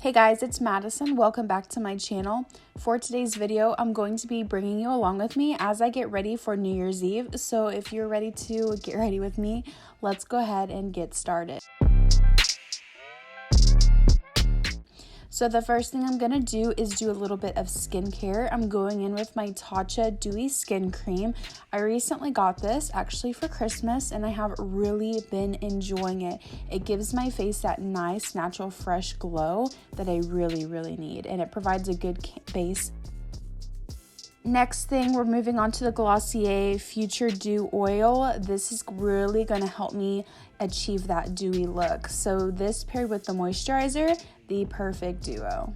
Hey guys, it's Madison. Welcome back to my channel. For today's video, I'm going to be bringing you along with me as I get ready for New Year's Eve. So if you're ready to get ready with me, let's go ahead and get started. So the first thing I'm going to do is do a little bit of skincare. I'm going in with my Tatcha Dewy Skin Cream. I recently got this actually for Christmas and I have really been enjoying it. It gives my face that nice, natural, fresh glow that I really need, and it provides a good base. Next thing, we're moving on to the Glossier Future Dew Oil. This is really going to help me achieve that dewy look. So this paired with the moisturizer, the perfect duo.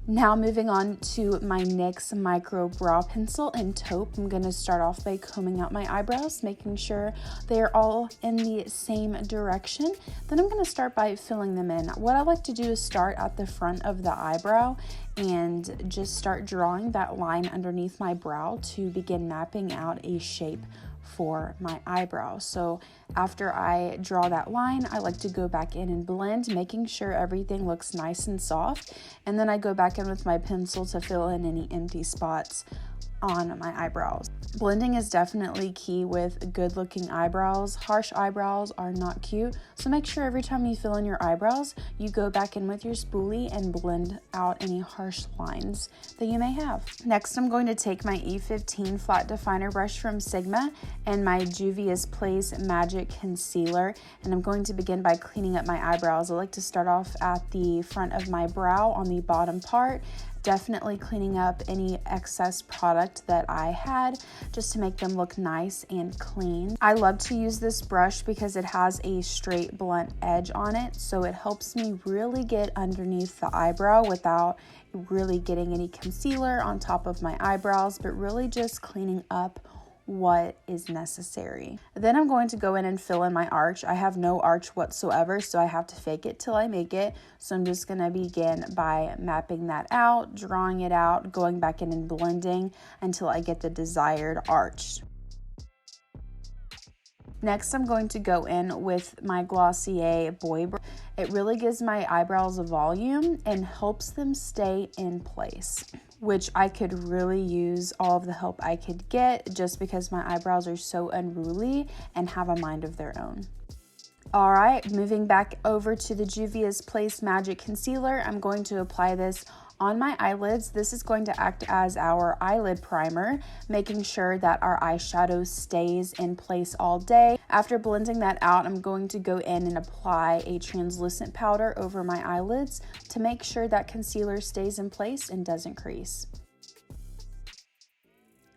Now moving on to my NYX Micro Brow Pencil in taupe. I'm going to start off by combing out my eyebrows, making sure they're all in the same direction. Then I'm going to start by filling them in. What I like to do is start at the front of the eyebrow and just start drawing that line underneath my brow to begin mapping out a shape for my eyebrow. So after I draw that line, I like to go back in and blend, making sure everything looks nice and soft. And then I go back in with my pencil to fill in any empty spots on my eyebrows. Blending is definitely key with good looking eyebrows. Harsh eyebrows are not cute, so make sure every time you fill in your eyebrows, you go back in with your spoolie and blend out any harsh lines that you may have. Next, I'm going to take my E15 flat definer brush from Sigma and my Juvia's Place Magic Concealer, and I'm going to begin by cleaning up my eyebrows. I like to start off at the front of my brow on the bottom part, definitely cleaning up any excess product that I had just to make them look nice and clean. I love to use this brush because it has a straight blunt edge on it, so it helps me really get underneath the eyebrow without really getting any concealer on top of my eyebrows, but really just cleaning up what is necessary. Then I'm going to go in and fill in my arch. I have no arch whatsoever, so I have to fake it till I make it. So I'm just going to begin by mapping that out, drawing it out, going back in and blending until I get the desired arch. Next, I'm going to go in with my Glossier Boy Brush. It really gives my eyebrows a volume and helps them stay in place, which I could really use all of the help I could get just because my eyebrows are so unruly and have a mind of their own. All right, moving back over to the Juvia's Place Magic Concealer, I'm going to apply this on my eyelids. This is going to act as our eyelid primer, making sure that our eyeshadow stays in place all day. After blending that out, I'm going to go in and apply a translucent powder over my eyelids to make sure that concealer stays in place and doesn't crease.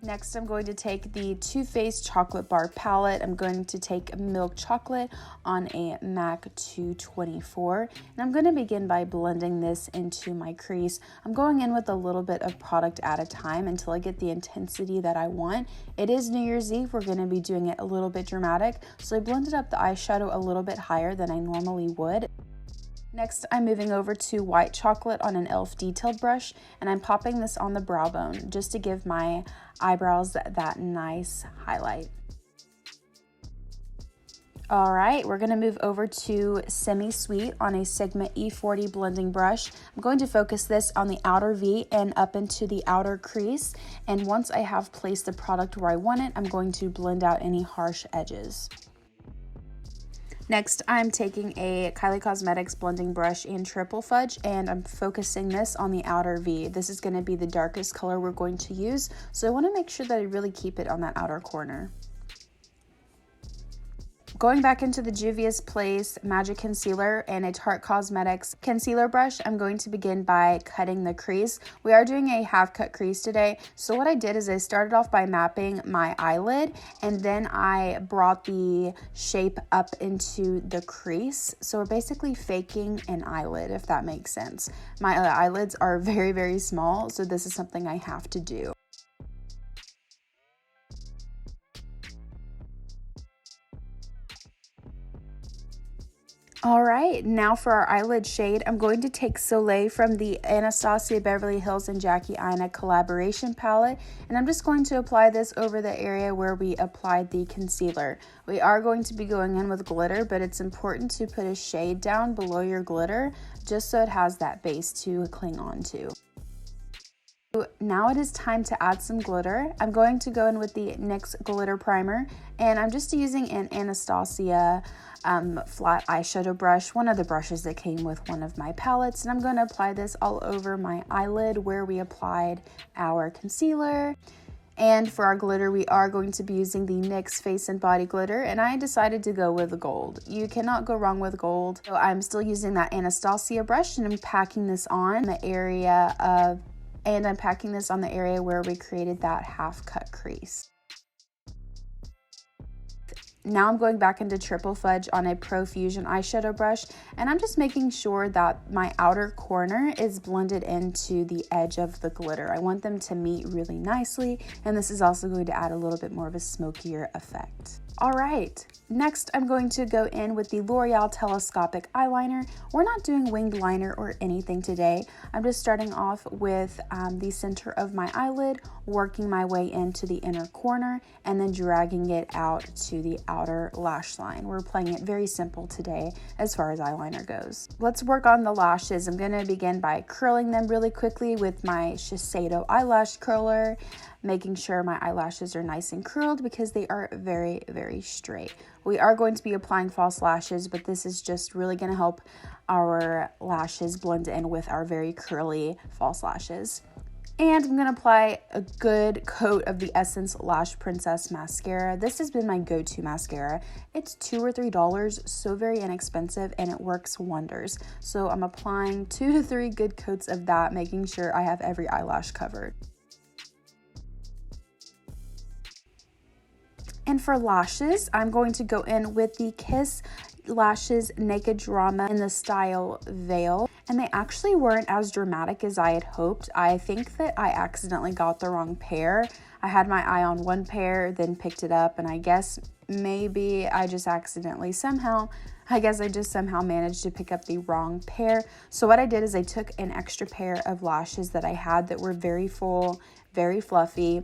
Next, I'm going to take the Too Faced Chocolate Bar Palette. I'm going to take Milk Chocolate on a MAC 224, and I'm going to begin by blending this into my crease. I'm going in with a little bit of product at a time until I get the intensity that I want. It is New Year's Eve. We're going to be doing it a little bit dramatic, so I blended up the eyeshadow a little bit higher than I normally would. Next, I'm moving over to White Chocolate on an e.l.f. detailed brush, and I'm popping this on the brow bone just to give my eyebrows that nice highlight. All right, we're going to move over to Semi Sweet on a Sigma E40 blending brush. I'm going to focus this on the outer V and up into the outer crease, and once I have placed the product where I want it, I'm going to blend out any harsh edges. Next, I'm taking a Kylie Cosmetics blending brush in Triple Fudge, and I'm focusing this on the outer V. This is going to be the darkest color we're going to use, so I want to make sure that I really keep it on that outer corner. Going back into the Juvia's Place Magic Concealer and a Tarte Cosmetics concealer brush, I'm going to begin by cutting the crease. We are doing a half cut crease today, so what I did is I started off by mapping my eyelid, and then I brought the shape up into the crease. So we're basically faking an eyelid, if that makes sense. My eyelids are very small, so this is something I have to do. All right, now for our eyelid shade, I'm going to take Soleil from the Anastasia Beverly Hills and Jackie Aina collaboration palette, and I'm just going to apply this over the area where we applied the concealer. We are going to be going in with glitter, but it's important to put a shade down below your glitter just so it has that base to cling on to. Now it is time to add some glitter. I'm going to go in with the NYX glitter primer, and I'm just using an Anastasia flat eyeshadow brush, one of the brushes that came with one of my palettes, and I'm going to apply this all over my eyelid where we applied our concealer. And for our glitter, we are going to be using the NYX Face and Body Glitter, and I decided to go with gold. You cannot go wrong with gold. So I'm still using that Anastasia brush, and I'm packing this on the area where we created that half cut crease. Now I'm going back into Triple Fudge on a Profusion eyeshadow brush, and I'm just making sure that my outer corner is blended into the edge of the glitter. I want them to meet really nicely, and this is also going to add a little bit more of a smokier effect. All right, next I'm going to go in with the L'Oreal Telescopic Eyeliner. We're not doing winged liner or anything today. I'm just starting off with the center of my eyelid, working my way into the inner corner, and then dragging it out to the outer lash line. We're playing it very simple today as far as eyeliner goes. Let's work on the lashes. I'm going to begin by curling them really quickly with my Shiseido eyelash curler, making sure my eyelashes are nice and curled because they are very, very straight. We are going to be applying false lashes, but this is just really going to help our lashes blend in with our very curly false lashes. And I'm going to apply a good coat of the Essence Lash Princess mascara. This has been my go-to mascara. It's $2 or $3, so very inexpensive, and it works wonders. So I'm applying 2 to 3 good coats of that, making sure I have every eyelash covered. And for lashes, I'm going to go in with the Kiss Lashes Naked Drama in the style Veil. And they actually weren't as dramatic as I had hoped. I think that I accidentally got the wrong pair. I had my eye on one pair, then picked it up, and I guess maybe I just somehow managed to pick up the wrong pair. So what I did is I took an extra pair of lashes that I had that were very full, very fluffy,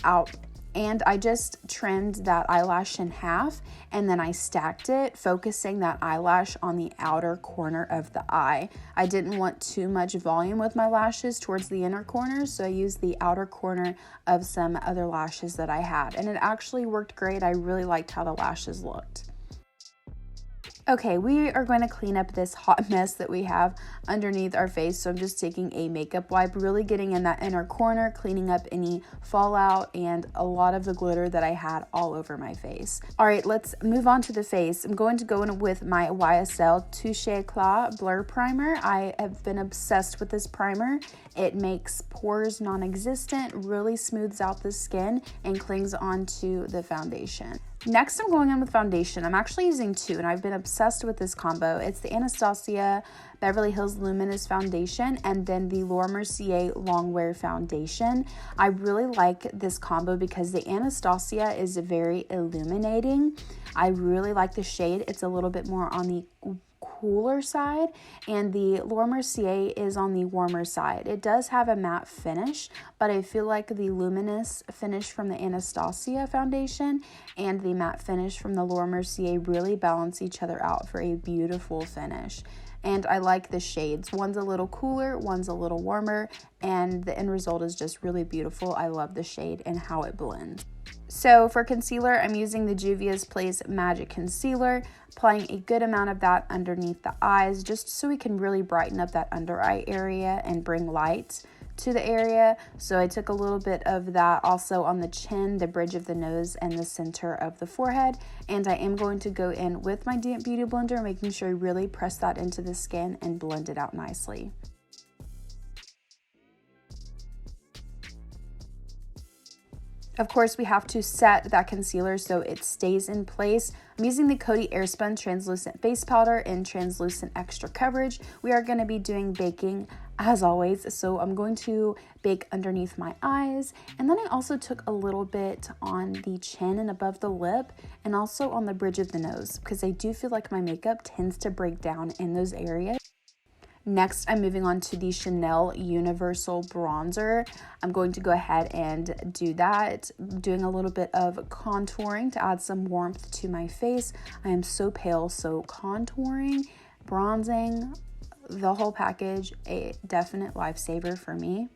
out, and I just trimmed that eyelash in half, and then I stacked it, focusing that eyelash on the outer corner of the eye. I didn't want too much volume with my lashes towards the inner corner, so I used the outer corner of some other lashes that I had, and it actually worked great. I really liked how the lashes looked. Okay, we are going to clean up this hot mess that we have underneath our face. So I'm just taking a makeup wipe, really getting in that inner corner, cleaning up any fallout and a lot of the glitter that I had all over my face. All right, let's move on to the face. I'm going to go in with my YSL Touche Éclat Blur Primer. I have been obsessed with this primer. It makes pores non-existent, really smooths out the skin, and clings onto the foundation. Next, I'm going in with foundation. I'm actually using 2, and I've been obsessed with this combo. It's the Anastasia Beverly Hills Luminous Foundation and then the Laura Mercier Longwear Foundation. I really like this combo because the Anastasia is very illuminating. I really like the shade. It's a little bit more on the cooler side, and the Laura Mercier is on the warmer side. It does have a matte finish, but I feel like the luminous finish from the Anastasia foundation and the matte finish from the Laura Mercier really balance each other out for a beautiful finish. And I like the shades. One's a little cooler, one's a little warmer, and the end result is just really beautiful. I love the shade and how it blends. So for concealer, I'm using the Juvia's Place Magic Concealer, applying a good amount of that underneath the eyes, just so we can really brighten up that under eye area and bring light to the area. So I took a little bit of that also on the chin, the bridge of the nose, and the center of the forehead. And I am going to go in with my Damp Beauty Blender, making sure I really press that into the skin and blend it out nicely. Of course, we have to set that concealer so it stays in place. I'm using the Coty Airspun Translucent Face Powder in Translucent Extra Coverage. We are going to be doing baking as always, so I'm going to bake underneath my eyes. And then I also took a little bit on the chin and above the lip, and also on the bridge of the nose, because I do feel like my makeup tends to break down in those areas. Next, I'm moving on to the Chanel Universal Bronzer. I'm going to go ahead and do that, doing a little bit of contouring to add some warmth to my face. I am so pale, so contouring, bronzing, the whole package, a definite lifesaver for me.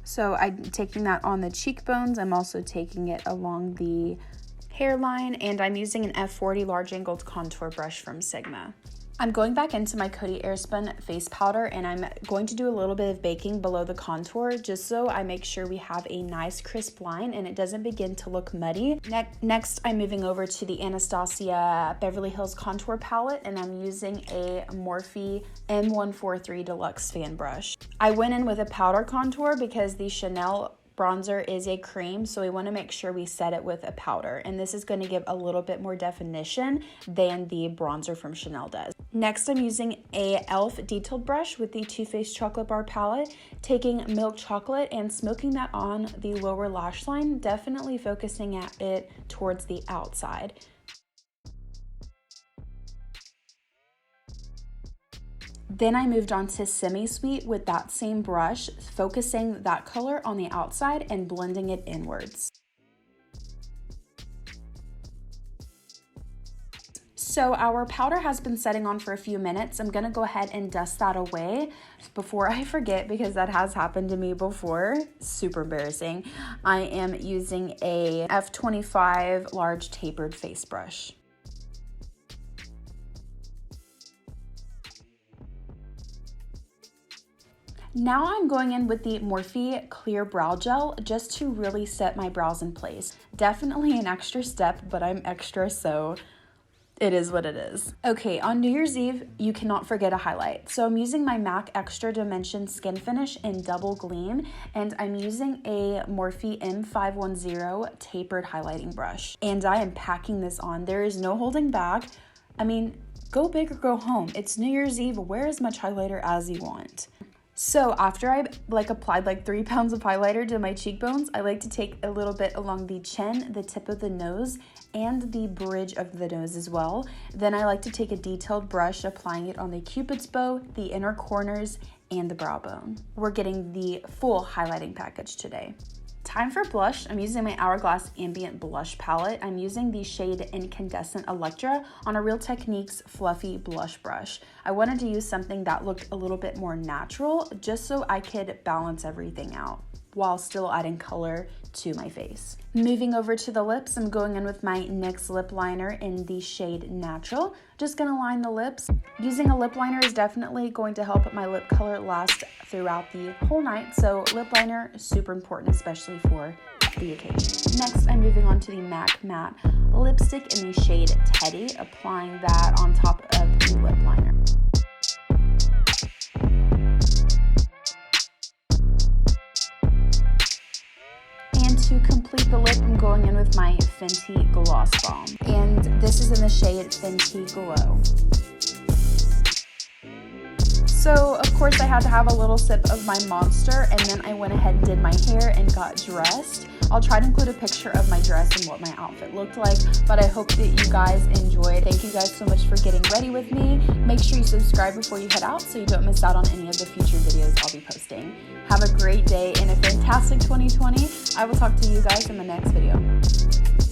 So I'm taking that on the cheekbones. I'm also taking it along the hairline, and I'm using an F40 large angled contour brush from Sigma. I'm going back into my Coty Airspun face powder, and I'm going to do a little bit of baking below the contour just so I make sure we have a nice crisp line and it doesn't begin to look muddy. Next, I'm moving over to the Anastasia Beverly Hills Contour Palette, and I'm using a Morphe M143 Deluxe fan brush. I went in with a powder contour because the Chanel bronzer is a cream, so we want to make sure we set it with a powder, and this is going to give a little bit more definition than the bronzer from Chanel does. Next, I'm using a e.l.f. detailed brush with the Too Faced Chocolate Bar palette, taking milk chocolate and smoking that on the lower lash line, definitely focusing at it towards the outside. Then I moved on to Semi-Sweet with that same brush, focusing that color on the outside and blending it inwards. So our powder has been setting on for a few minutes. I'm gonna go ahead and dust that away before I forget, because that has happened to me before. Super embarrassing. I am using a F25 large tapered face brush. Now I'm going in with the Morphe Clear Brow Gel just to really set my brows in place. Definitely an extra step, but I'm extra, so it is what it is. Okay, on New Year's Eve, you cannot forget a highlight. So I'm using my MAC Extra Dimension Skin Finish in Double Gleam, and I'm using a Morphe M510 tapered highlighting brush. And I am packing this on. There is no holding back. I mean, go big or go home. It's New Year's Eve, wear as much highlighter as you want. So after I applied 3 pounds of highlighter to my cheekbones, I like to take a little bit along the chin, the tip of the nose, and the bridge of the nose as well. Then I like to take a detailed brush, applying it on the cupid's bow, the inner corners, and the brow bone. We're getting the full highlighting package today. Time for blush. I'm using my Hourglass Ambient Blush Palette. I'm using the shade Incandescent Electra on a Real Techniques Fluffy Blush Brush. I wanted to use something that looked a little bit more natural, just so I could balance everything out while still adding color to my face. Moving over to the lips, I'm going in with my NYX lip liner in the shade Natural. Just gonna line the lips. Using a lip liner is definitely going to help my lip color last throughout the whole night, so lip liner is super important, especially for the occasion. Next, I'm moving on to the MAC Matte lipstick in the shade Teddy, applying that on top of the lip liner. To complete the lip, I'm going in with my Fenty Gloss Bomb, and this is in the shade Fenty Glow. So of course I had to have a little sip of my Monster, and then I went ahead and did my hair and got dressed. I'll try to include a picture of my dress and what my outfit looked like, but I hope that you guys enjoyed. Thank you guys so much for getting ready with me. Make sure you subscribe before you head out so you don't miss out on any of the future videos I'll be posting. Have a great day and a fantastic 2020. I will talk to you guys in the next video.